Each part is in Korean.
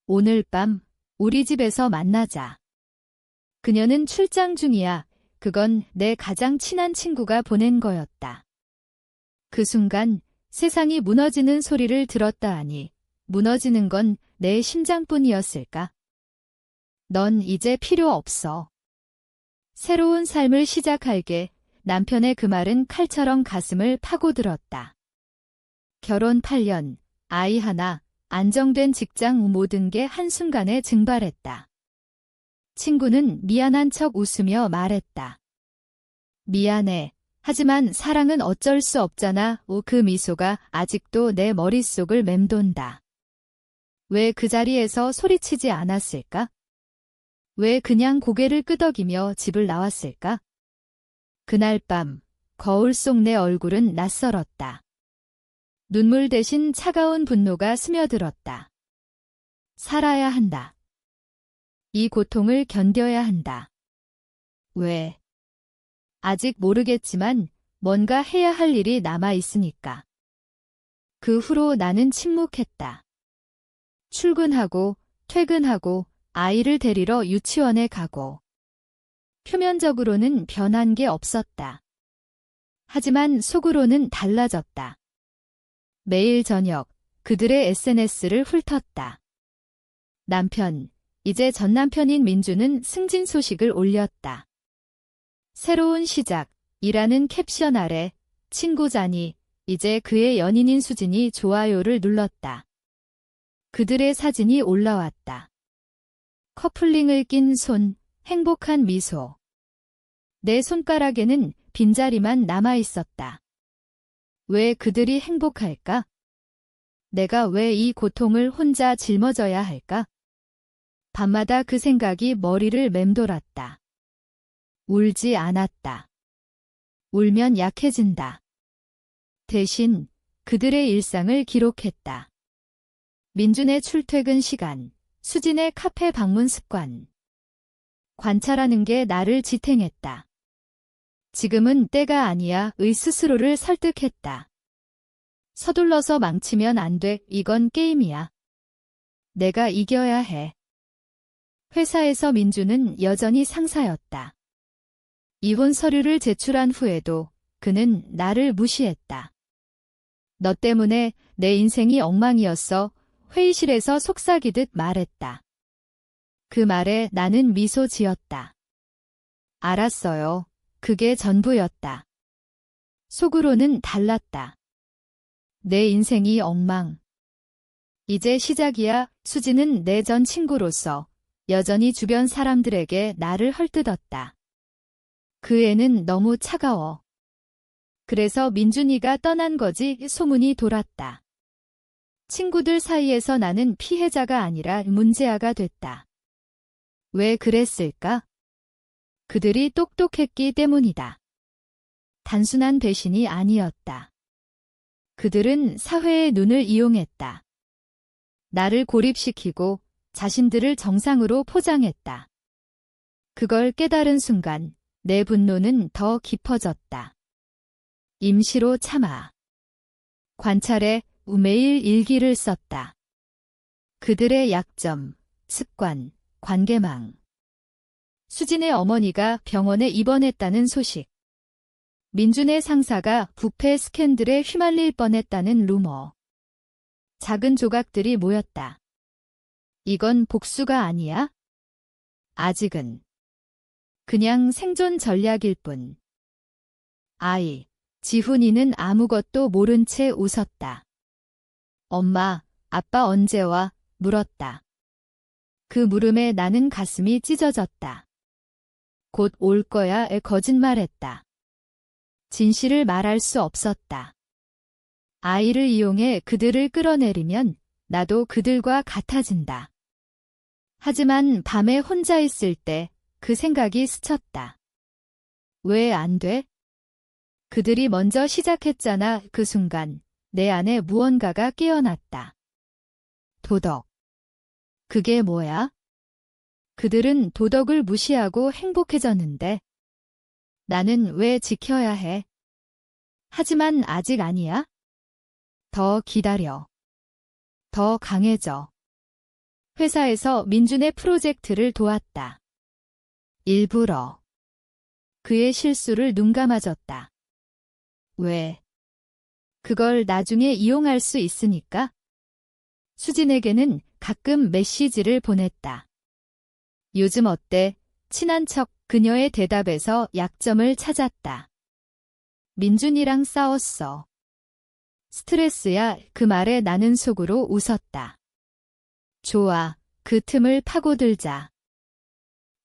오늘 밤 우리 집에서 만나자. 그녀는 출장 중이야. 그건 내 가장 친한 친구가 보낸 거였다. 그 순간 세상이 무너지는 소리를 들었다 하니 무너지는 건 내 심장뿐이었을까? 넌 이제 필요 없어. 새로운 삶을 시작할게. 남편의 그 말은 칼처럼 가슴을 파고들었다. 결혼 8년, 아이 하나, 안정된 직장 모든 게 한순간에 증발했다. 친구는 미안한 척 웃으며 말했다. 미안해. 하지만 사랑은 어쩔 수 없잖아. 그 미소가 아직도 내 머릿속을 맴돈다. 왜 그 자리에서 소리치지 않았을까? 왜 그냥 고개를 끄덕이며 집을 나왔을까? 그날 밤, 거울 속 내 얼굴은 낯설었다. 눈물 대신 차가운 분노가 스며들었다. 살아야 한다. 이 고통을 견뎌야 한다. 왜? 아직 모르겠지만 뭔가 해야 할 일이 남아 있으니까. 그 후로 나는 침묵했다. 출근하고, 퇴근하고, 아이를 데리러 유치원에 가고. 표면적으로는 변한 게 없었다. 하지만 속으로는 달라졌다. 매일 저녁 그들의 SNS를 훑었다. 남편, 이제 전남편인 민주는 승진 소식을 올렸다. 새로운 시작, 이라는 캡션 아래 친구자니 이제 그의 연인인 수진이 좋아요를 눌렀다. 그들의 사진이 올라왔다. 커플링을 낀 손, 행복한 미소. 내 손가락에는 빈자리만 남아 있었다. 왜 그들이 행복할까? 내가 왜 이 고통을 혼자 짊어져야 할까? 밤마다 그 생각이 머리를 맴돌았다. 울지 않았다. 울면 약해진다. 대신 그들의 일상을 기록했다. 민준의 출퇴근 시간, 수진의 카페 방문 습관. 관찰하는 게 나를 지탱했다. 지금은 때가 아니야의 스스로를 설득했다. 서둘러서 망치면 안 돼. 이건 게임이야. 내가 이겨야 해. 회사에서 민주는 여전히 상사였다. 이혼 서류를 제출한 후에도 그는 나를 무시했다. 너 때문에 내 인생이 엉망이었어. 회의실에서 속삭이듯 말했다. 그 말에 나는 미소 지었다. 알았어요. 그게 전부였다. 속으로는 달랐다. 내 인생이 엉망. 이제 시작이야. 수지는 내 전 친구로서 여전히 주변 사람들에게 나를 헐뜯었다. 그 애는 너무 차가워. 그래서 민준이가 떠난 거지. 소문이 돌았다. 친구들 사이에서 나는 피해자가 아니라 문제아가 됐다. 왜 그랬을까? 그들이 똑똑했기 때문이다. 단순한 배신이 아니었다. 그들은 사회의 눈을 이용했다. 나를 고립시키고 자신들을 정상으로 포장했다. 그걸 깨달은 순간 내 분노는 더 깊어졌다. 임시로 참아. 관찰해 매일 일기를 썼다. 그들의 약점, 습관, 관계망. 수진의 어머니가 병원에 입원했다는 소식. 민준의 상사가 부패 스캔들에 휘말릴 뻔했다는 루머. 작은 조각들이 모였다. 이건 복수가 아니야? 아직은. 그냥 생존 전략일 뿐. 아이, 지훈이는 아무것도 모른 채 웃었다. 엄마, 아빠 언제 와? 물었다. 그 물음에 나는 가슴이 찢어졌다. 곧 올 거야에 거짓말했다. 진실을 말할 수 없었다. 아이를 이용해 그들을 끌어내리면 나도 그들과 같아진다. 하지만 밤에 혼자 있을 때 그 생각이 스쳤다. 왜 안 돼? 그들이 먼저 시작했잖아. 그 순간 내 안에 무언가가 깨어났다. 도덕. 그게 뭐야? 그들은 도덕을 무시하고 행복해졌는데 나는 왜 지켜야 해? 하지만 아직 아니야? 더 기다려. 더 강해져. 회사에서 민준의 프로젝트를 도왔다. 일부러. 그의 실수를 눈감아줬다. 왜? 그걸 나중에 이용할 수 있으니까? 수진에게는 가끔 메시지를 보냈다. 요즘 어때? 친한 척 그녀의 대답에서 약점을 찾았다. 민준이랑 싸웠어. 스트레스야. 그 말에 나는 속으로 웃었다. 좋아. 그 틈을 파고들자.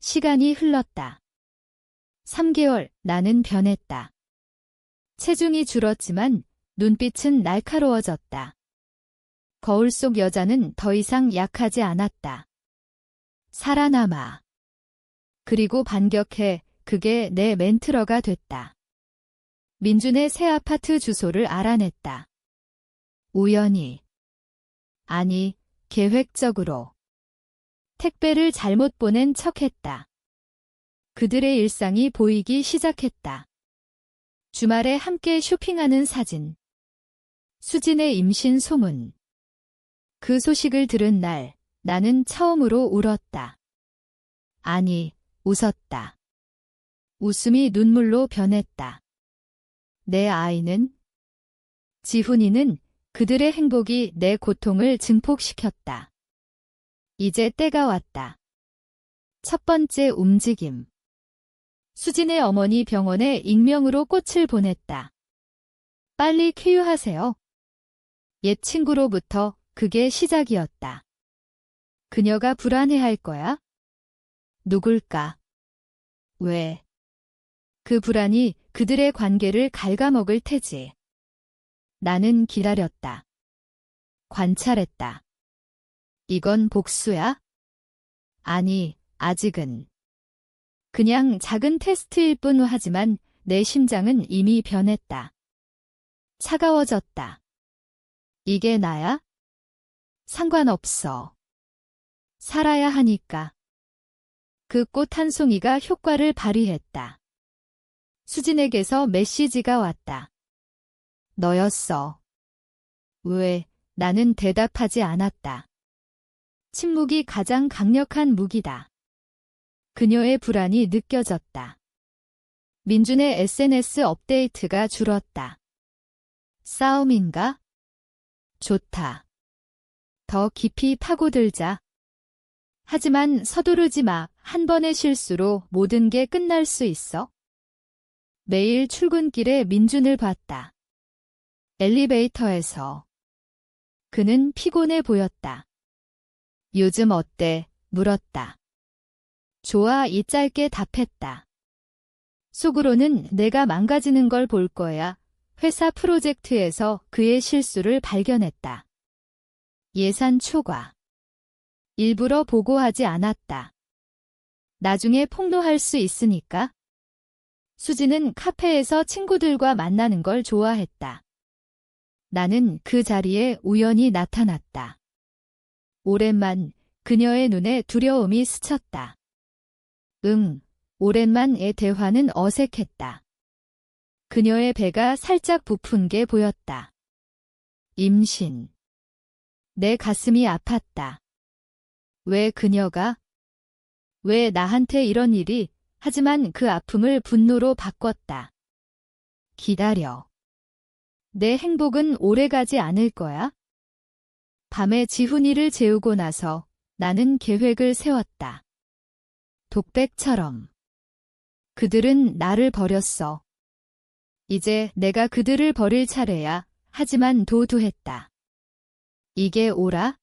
시간이 흘렀다. 3개월. 나는 변했다. 체중이 줄었지만 눈빛은 날카로워졌다. 거울 속 여자는 더 이상 약하지 않았다. 살아남아. 그리고 반격해. 그게 내 멘트러가 됐다. 민준의 새 아파트 주소를 알아냈다. 우연히. 아니, 계획적으로. 택배를 잘못 보낸 척했다. 그들의 일상이 보이기 시작했다. 주말에 함께 쇼핑하는 사진. 수진의 임신 소문. 그 소식을 들은 날, 나는 처음으로 울었다. 아니, 웃었다. 웃음이 눈물로 변했다. 내 아이는? 지훈이는 그들의 행복이 내 고통을 증폭시켰다. 이제 때가 왔다. 첫 번째 움직임. 수진의 어머니 병원에 익명으로 꽃을 보냈다. 빨리 쾌유하세요. 옛 친구로부터. 그게 시작이었다. 그녀가 불안해할 거야? 누굴까? 왜? 그 불안이 그들의 관계를 갉아먹을 테지. 나는 기다렸다. 관찰했다. 이건 복수야? 아니, 아직은. 그냥 작은 테스트일 뿐. 하지만 내 심장은 이미 변했다. 차가워졌다. 이게 나야? 상관없어. 살아야 하니까. 그 꽃 한 송이가 효과를 발휘했다. 수진에게서 메시지가 왔다. 너였어. 왜? 나는 대답하지 않았다. 침묵이 가장 강력한 무기다. 그녀의 불안이 느껴졌다. 민준의 SNS 업데이트가 줄었다. 싸움인가? 좋다. 더 깊이 파고들자. 하지만 서두르지 마. 한 번의 실수로 모든 게 끝날 수 있어. 매일 출근길에 민준을 봤다. 엘리베이터에서. 그는 피곤해 보였다. 요즘 어때? 물었다. 좋아. 이 짧게 답했다. 속으로는 내가 망가지는 걸 볼 거야. 회사 프로젝트에서 그의 실수를 발견했다. 예산 초과. 일부러 보고하지 않았다. 나중에 폭로할 수 있으니까. 수지는 카페에서 친구들과 만나는 걸 좋아했다. 나는 그 자리에 우연히 나타났다. 오랜만. 그녀의 눈에 두려움이 스쳤다. 오랜만의 대화는 어색했다. 그녀의 배가 살짝 부푼 게 보였다. 임신. 내 가슴이 아팠다. 왜 그녀가? 왜 나한테 이런 일이? 하지만 그 아픔을 분노로 바꿨다. 기다려. 내 행복은 오래가지 않을 거야. 밤에 지훈이를 재우고 나서 나는 계획을 세웠다. 독백처럼. 그들은 나를 버렸어. 이제 내가 그들을 버릴 차례야. 하지만 도두했다. 이게 옳아?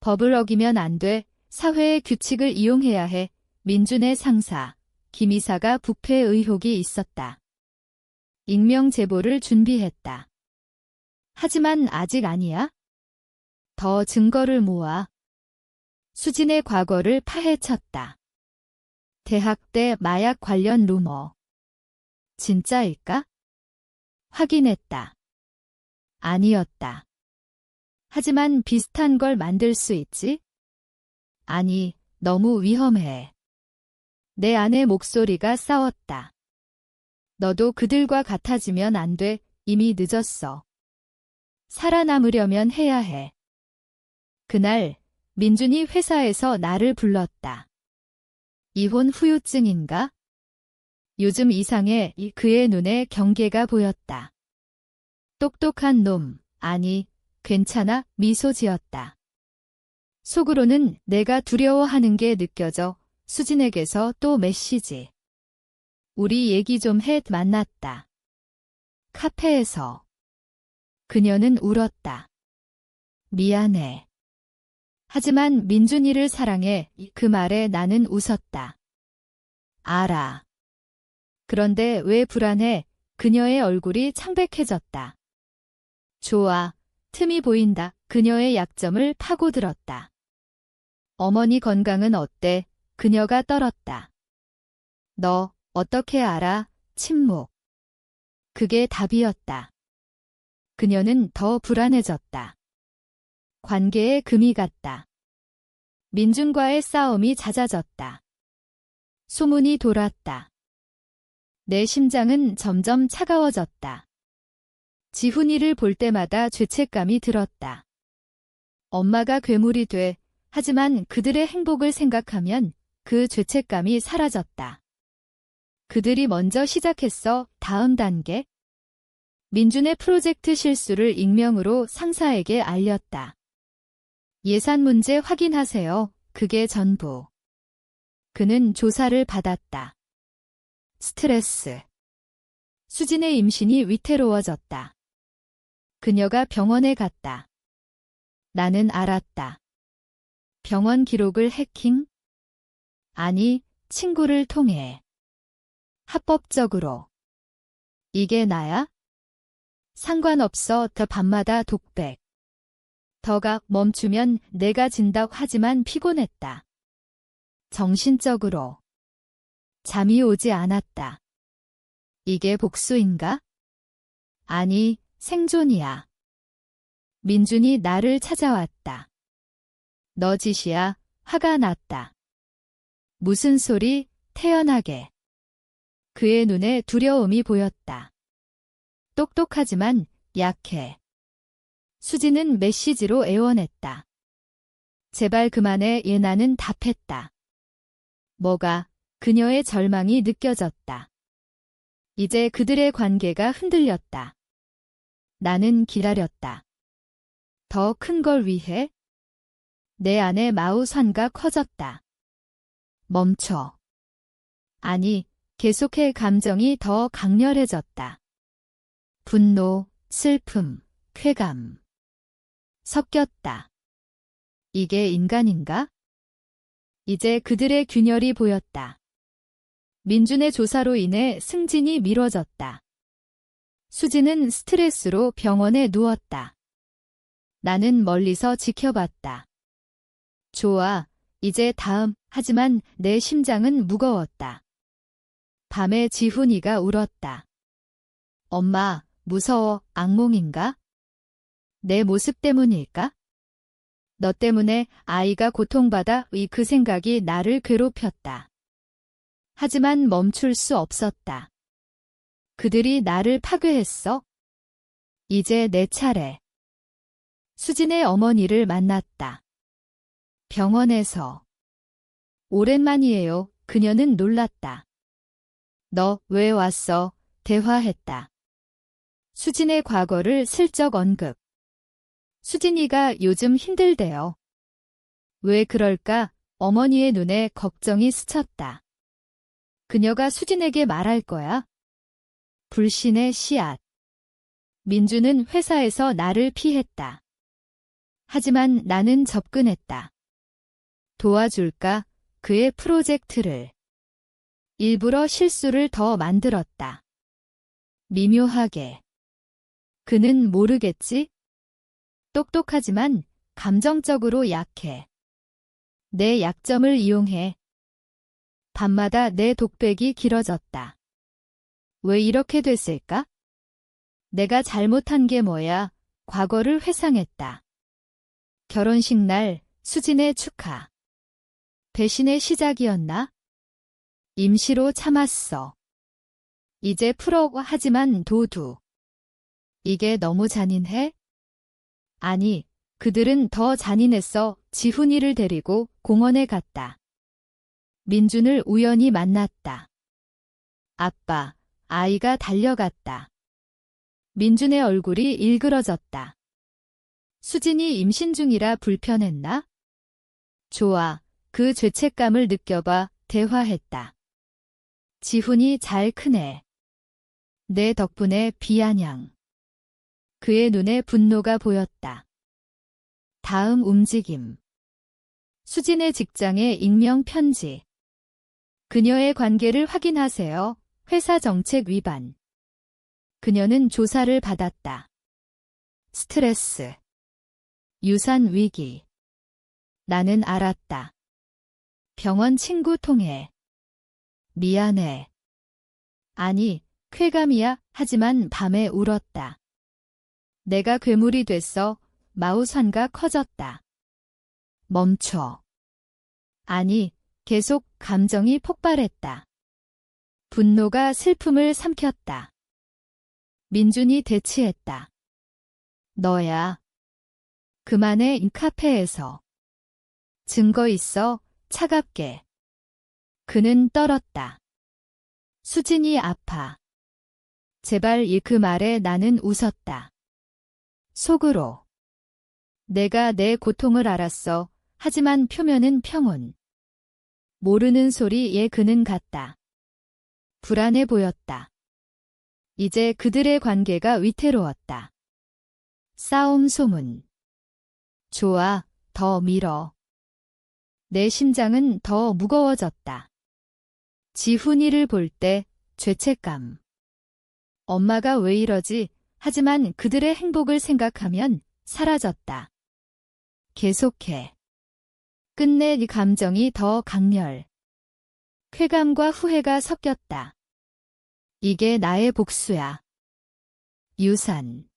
법을 어기면 안 돼. 사회의 규칙을 이용해야 해. 민준의 상사, 김 이사가 부패 의혹이 있었다. 익명 제보를 준비했다. 하지만 아직 아니야. 더 증거를 모아. 수진의 과거를 파헤쳤다. 대학 때 마약 관련 루머. 진짜일까? 확인했다. 아니었다. 하지만 비슷한 걸 만들 수 있지? 아니, 너무 위험해. 내 안의 목소리가 싸웠다. 너도 그들과 같아지면 안 돼. 이미 늦었어. 살아남으려면 해야 해. 그날 민준이 회사에서 나를 불렀다. 이혼 후유증인가? 요즘 이상해. 그의 눈에 경계가 보였다. 똑똑한 놈, 아니, 괜찮아, 미소 지었다. 속으로는 내가 두려워하는 게 느껴져. 수진에게서 또 메시지. 우리 얘기 좀 해. 만났다. 카페에서. 그녀는 울었다. 미안해. 하지만 민준이를 사랑해. 그 말에 나는 웃었다. 알아. 그런데 왜 불안해? 그녀의 얼굴이 창백해졌다. 좋아. 틈이 보인다. 그녀의 약점을 파고들었다. 어머니 건강은 어때? 그녀가 떨었다. 너 어떻게 알아? 침묵. 그게 답이었다. 그녀는 더 불안해졌다. 관계에 금이 갔다. 민준과의 싸움이 잦아졌다. 소문이 돌았다. 내 심장은 점점 차가워졌다. 지훈이를 볼 때마다 죄책감이 들었다. 엄마가 괴물이 돼. 하지만 그들의 행복을 생각하면 그 죄책감이 사라졌다. 그들이 먼저 시작했어. 다음 단계. 민준의 프로젝트 실수를 익명으로 상사에게 알렸다. 예산 문제 확인하세요. 그게 전부. 그는 조사를 받았다. 스트레스. 수진의 임신이 위태로워졌다. 그녀가 병원에 갔다. 나는 알았다. 병원 기록을 해킹? 아니, 친구를 통해. 합법적으로. 이게 나야? 상관없어. 더 밤마다 독백. 더가 멈추면 내가 진다고. 하지만 피곤했다. 정신적으로. 잠이 오지 않았다. 이게 복수인가? 아니, 생존이야. 민준이 나를 찾아왔다. 너 짓이야. 화가 났다. 무슨 소리? 태연하게. 그의 눈에 두려움이 보였다. 똑똑하지만 약해. 수지는 메시지로 애원했다. 제발 그만해. 나는 답했다. 뭐가? 그녀의 절망이 느껴졌다. 이제 그들의 관계가 흔들렸다. 나는 기다렸다. 더 큰 걸 위해? 내 안에 마우선가 커졌다. 멈춰. 아니, 계속해. 감정이 더 강렬해졌다. 분노, 슬픔, 쾌감. 섞였다. 이게 인간인가? 이제 그들의 균열이 보였다. 민준의 조사로 인해 승진이 미뤄졌다. 수지는 스트레스로 병원에 누웠다. 나는 멀리서 지켜봤다. 좋아, 이제 다음. 하지만 내 심장은 무거웠다. 밤에 지훈이가 울었다. 엄마, 무서워. 악몽인가? 내 모습 때문일까? 너 때문에 아이가 고통받아. 그 생각이 나를 괴롭혔다. 하지만 멈출 수 없었다. 그들이 나를 파괴했어. 이제 내 차례. 수진의 어머니를 만났다. 병원에서. 오랜만이에요. 그녀는 놀랐다. 너 왜 왔어? 대화했다. 수진의 과거를 슬쩍 언급. 수진이가 요즘 힘들대요. 왜 그럴까? 어머니의 눈에 걱정이 스쳤다. 그녀가 수진에게 말할 거야? 불신의 씨앗. 민주는 회사에서 나를 피했다. 하지만 나는 접근했다. 도와줄까? 그의 프로젝트를. 일부러 실수를 더 만들었다. 미묘하게. 그는 모르겠지? 똑똑하지만 감정적으로 약해. 내 약점을 이용해. 밤마다 내 독백이 길어졌다. 왜 이렇게 됐을까? 내가 잘못한 게 뭐야? 과거를 회상했다. 결혼식 날 수진의 축하. 배신의 시작이었나? 임시로 참았어. 이제 풀어고. 하지만 도두. 이게 너무 잔인해? 아니, 그들은 더 잔인했어. 지훈이를 데리고 공원에 갔다. 민준을 우연히 만났다. 아빠, 아이가 달려갔다. 민준의 얼굴이 일그러졌다. 수진이 임신 중이라 불편했나? 좋아, 그 죄책감을 느껴봐. 대화했다. 지훈이 잘 크네. 내 덕분에 비아냥. 그의 눈에 분노가 보였다. 다음 움직임. 수진의 직장에 익명 편지. 그녀의 관계를 확인하세요. 회사 정책 위반. 그녀는 조사를 받았다. 스트레스. 유산 위기. 나는 알았다. 병원 친구 통해. 미안해. 아니, 쾌감이야. 하지만 밤에 울었다. 내가 괴물이 됐어. 마우산가 커졌다. 멈춰. 아니, 계속 감정이 폭발했다. 분노가 슬픔을 삼켰다. 민준이 대치했다. 너야. 그만해. 카페에서. 증거 있어. 차갑게. 그는 떨었다. 수진이 아파. 제발. 그 말에 나는 웃었다. 속으로. 내가 내 고통을 알았어. 하지만 표면은 평온. 모르는 소리에 그는 갔다. 불안해 보였다. 이제 그들의 관계가 위태로웠다. 싸움 소문. 좋아, 더 밀어. 내 심장은 더 무거워졌다. 지훈이를 볼 때 죄책감. 엄마가 왜 이러지? 하지만 그들의 행복을 생각하면 사라졌다. 계속해. 끝내 네 감정이 더 강렬. 쾌감과 후회가 섞였다. 이게 나의 복수야. 유산.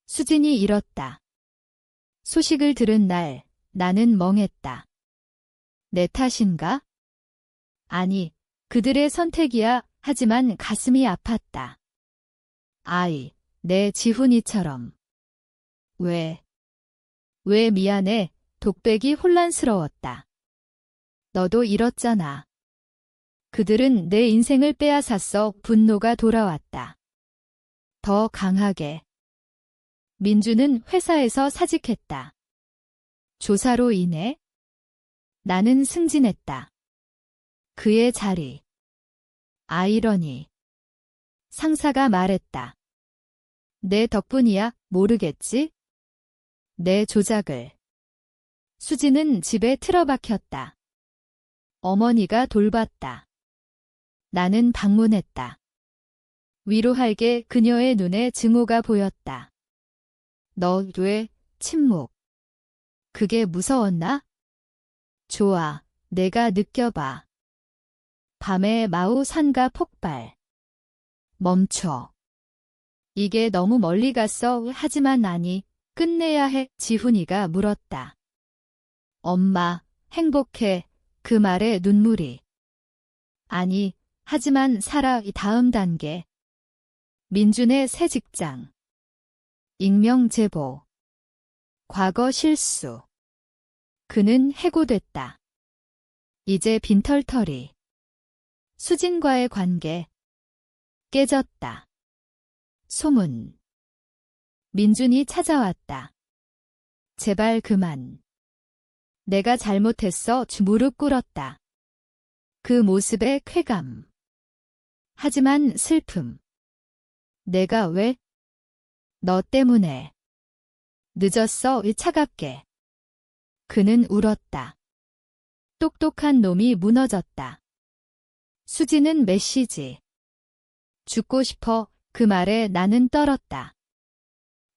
수진이 잃었다. 소식을 들은 날, 나는 멍했다. 내 탓인가? 아니, 그들의 선택이야. 하지만 가슴이 아팠다. 아이, 내 지훈이처럼. 왜 미안해. 독백이 혼란스러웠다. 너도 잃었잖아. 그들은 내 인생을 빼앗았어. 분노가 돌아왔다. 더 강하게. 민주는 회사에서 사직했다. 조사로 인해 나는 승진했다. 그의 자리. 아이러니. 상사가 말했다. 내 덕분이야. 모르겠지? 내 조작을. 수지는 집에 틀어박혔다. 어머니가 돌봤다. 나는 방문했다. 위로할게. 그녀의 눈에 증오가 보였다. 너 왜? 침묵. 그게 무서웠나? 좋아, 내가 느껴봐. 밤에 마우산가 폭발. 멈춰. 이게 너무 멀리 갔어. 하지만 아니, 끝내야 해. 지훈이가 물었다. 엄마, 행복해. 그 말에 눈물이. 아니, 하지만 살아. 이 다음 단계. 민준의 새 직장. 익명 제보. 과거 실수. 그는 해고됐다. 이제 빈털터리. 수진과의 관계. 깨졌다. 소문. 민준이 찾아왔다. 제발 그만. 내가 잘못했어. 무릎 꿇었다. 그 모습에 쾌감. 하지만 슬픔. 내가 왜? 너 때문에. 늦었어. 차갑게. 그는 울었다. 똑똑한 놈이 무너졌다. 수지는 메시지. 죽고 싶어. 그 말에 나는 떨었다.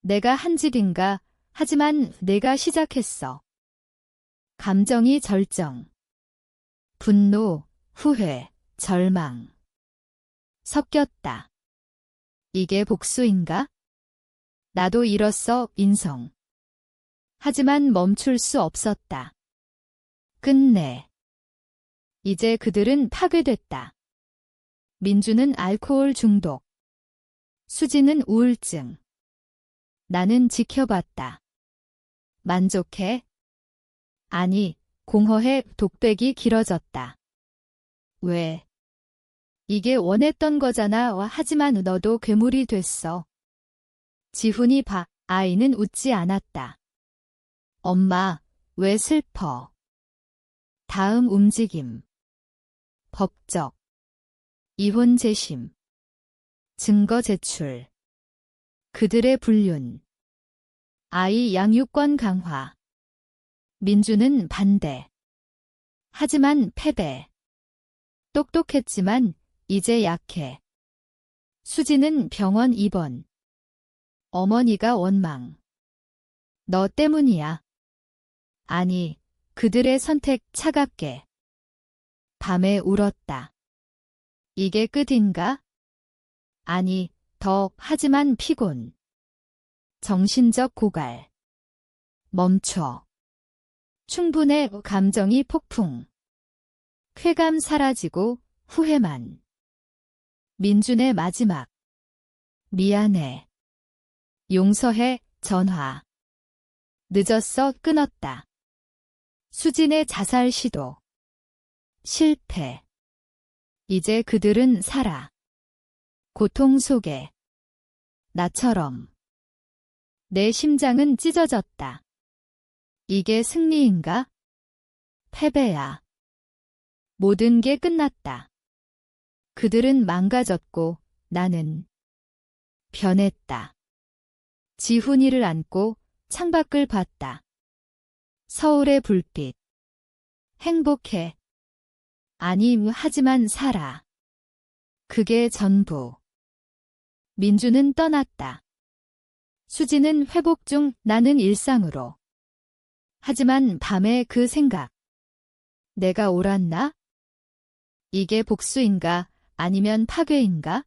내가 한 짓인가? 하지만 내가 시작했어. 감정이 절정. 분노, 후회, 절망. 섞였다. 이게 복수인가? 나도 잃었어. 인성. 하지만 멈출 수 없었다. 끝내. 이제 그들은 파괴됐다. 민주는 알코올 중독. 수지는 우울증. 나는 지켜봤다. 만족해? 아니, 공허해. 독백이 길어졌다. 왜? 이게 원했던 거잖아. 하지만 너도 괴물이 됐어. 지훈이 봐. 아이는 웃지 않았다. 엄마, 왜 슬퍼? 다음 움직임. 법적. 이혼 재심. 증거 제출. 그들의 불륜. 아이 양육권 강화. 민주는 반대. 하지만 패배. 똑똑했지만 이제 약해. 수지는 병원 입원. 어머니가 원망. 너 때문이야. 아니, 그들의 선택 차갑게. 밤에 울었다. 이게 끝인가? 아니, 더, 하지만 피곤. 정신적 고갈. 멈춰. 충분해. 감정이 폭풍. 쾌감 사라지고 후회만. 민준의 마지막. 미안해. 용서해. 전화. 늦었어. 끊었다. 수진의 자살 시도. 실패. 이제 그들은 살아. 고통 속에. 나처럼. 내 심장은 찢어졌다. 이게 승리인가? 패배야. 모든 게 끝났다. 그들은 망가졌고 나는 변했다. 지훈이를 안고 창밖을 봤다. 서울의 불빛. 행복해. 아니, 하지만 살아. 그게 전부. 민주는 떠났다. 수지는 회복 중, 나는 일상으로. 하지만 밤에 그 생각. 내가 옳았나? 이게 복수인가? 아니면 파괴인가?